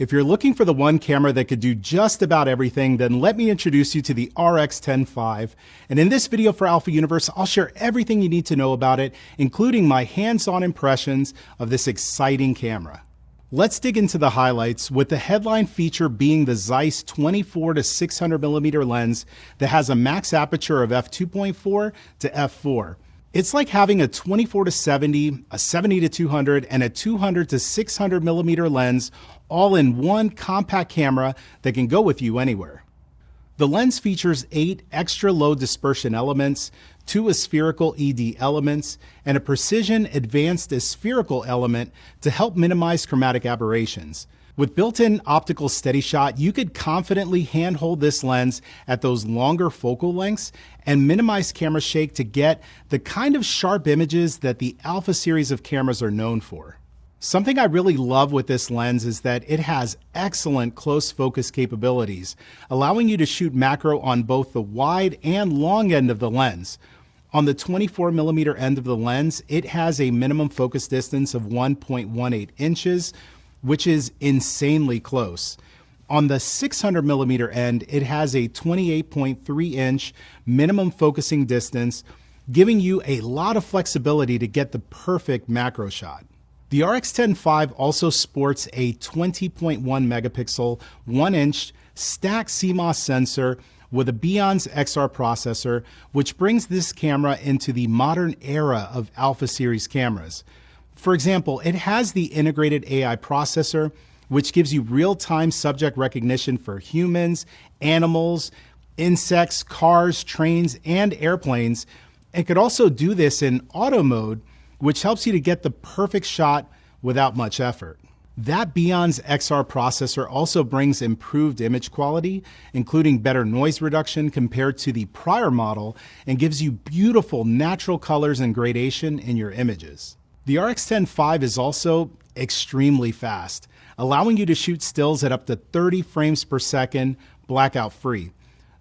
If you're looking for the one camera that could do just about everything, then let me introduce you to the RX10 V. And in this video for Alpha Universe, I'll share everything you need to know about it, including my hands-on impressions of this exciting camera. Let's dig into the highlights, with the headline feature being the Zeiss 24 to 600mm lens that has a max aperture of f2.4 to f4. It's like having a 24 to 70, a 70 to 200, and a 200 to 600mm lens all in one compact camera that can go with you anywhere. The lens features 8 extra low dispersion elements, 2 aspherical ED elements, and a precision advanced aspherical element to help minimize chromatic aberrations. With built-in optical steady shot, you could confidently handhold this lens at those longer focal lengths and minimize camera shake to get the kind of sharp images that the Alpha series of cameras are known for. Something I really love with this lens is that it has excellent close focus capabilities, allowing you to shoot macro on both the wide and long end of the lens. On the 24mm end of the lens, it has a minimum focus distance of 1.18 inches, which is insanely close. On the 600mm end, it has a 28.3 inch minimum focusing distance, giving you a lot of flexibility to get the perfect macro shot. The RX10 V also sports a 20.1 megapixel, 1-inch stacked CMOS sensor with a Beyond's XR processor, which brings this camera into the modern era of Alpha series cameras. For example, it has the integrated AI processor, which gives you real-time subject recognition for humans, animals, insects, cars, trains, and airplanes. It could also do this in auto mode, which helps you to get the perfect shot without much effort. That Beyond's XR processor also brings improved image quality, including better noise reduction compared to the prior model, and gives you beautiful natural colors and gradation in your images. The RX10 V is also extremely fast, allowing you to shoot stills at up to 30 frames per second, blackout free.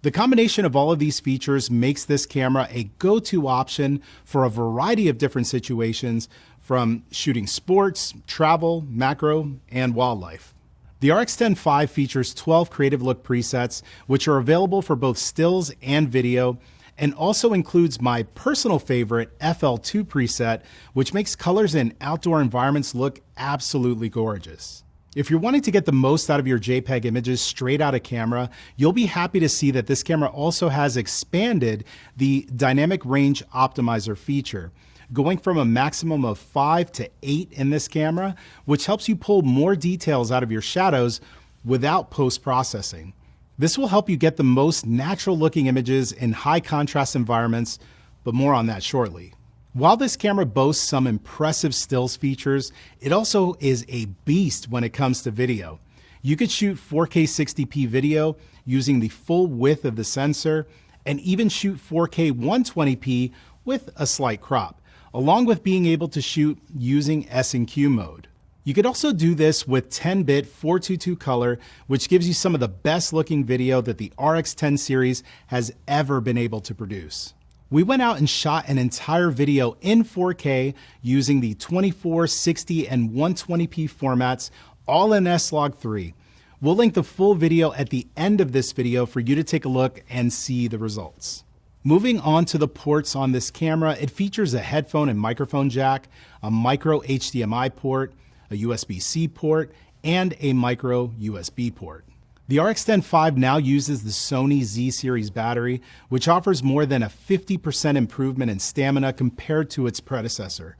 The combination of all of these features makes this camera a go-to option for a variety of different situations, from shooting sports, travel, macro, and wildlife. The RX10 V features 12 Creative Look presets, which are available for both stills and video, and also includes my personal favorite FL2 preset, which makes colors in outdoor environments look absolutely gorgeous. If you're wanting to get the most out of your JPEG images straight out of camera, you'll be happy to see that this camera also has expanded the Dynamic Range Optimizer feature, going from a maximum of 5 to 8 in this camera, which helps you pull more details out of your shadows without post-processing. This will help you get the most natural looking images in high contrast environments, but more on that shortly. While this camera boasts some impressive stills features, it also is a beast when it comes to video. You could shoot 4K 60p video using the full width of the sensor, and even shoot 4K 120p with a slight crop, along with being able to shoot using S&Q mode. You could also do this with 10-bit 422 color, which gives you some of the best looking video that the RX10 series has ever been able to produce. We went out and shot an entire video in 4K using the 24, 60, and 120p formats, all in S-Log3. We'll link the full video at the end of this video for you to take a look and see the results. Moving on to the ports on this camera, it features a headphone and microphone jack, a micro HDMI port, a USB-C port, and a micro USB port. The RX10 V now uses the Sony Z series battery, which offers more than a 50% improvement in stamina compared to its predecessor.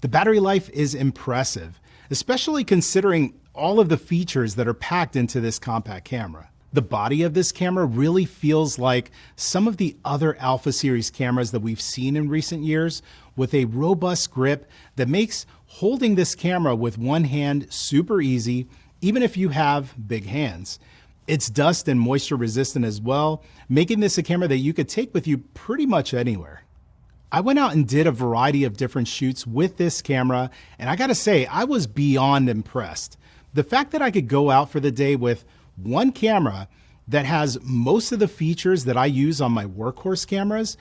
The battery life is impressive, especially considering all of the features that are packed into this compact camera. The body of this camera really feels like some of the other Alpha series cameras that we've seen in recent years, with a robust grip that makes holding this camera with one hand super easy, even if you have big hands. It's dust and moisture resistant as well, making this a camera that you could take with you pretty much anywhere. I went out and did a variety of different shoots with this camera, and I gotta say, I was beyond impressed. The fact that I could go out for the day with one camera that has most of the features that I use on my workhorse cameras,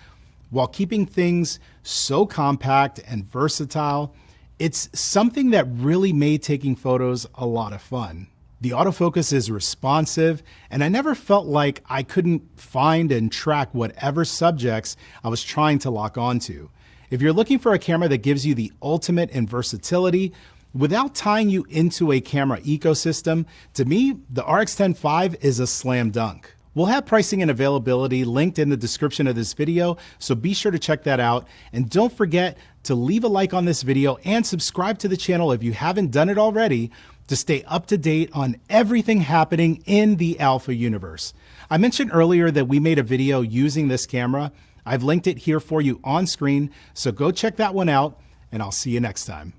while keeping things so compact and versatile, it's something that really made taking photos a lot of fun. The autofocus is responsive, and I never felt like I couldn't find and track whatever subjects I was trying to lock onto. If you're looking for a camera that gives you the ultimate in versatility without tying you into a camera ecosystem, to me, the RX10 V is a slam dunk. We'll have pricing and availability linked in the description of this video, so be sure to check that out. And don't forget to leave a like on this video and subscribe to the channel if you haven't done it already to stay up to date on everything happening in the Alpha universe. I mentioned earlier that we made a video using this camera. I've linked it here for you on screen, so go check that one out, and I'll see you next time.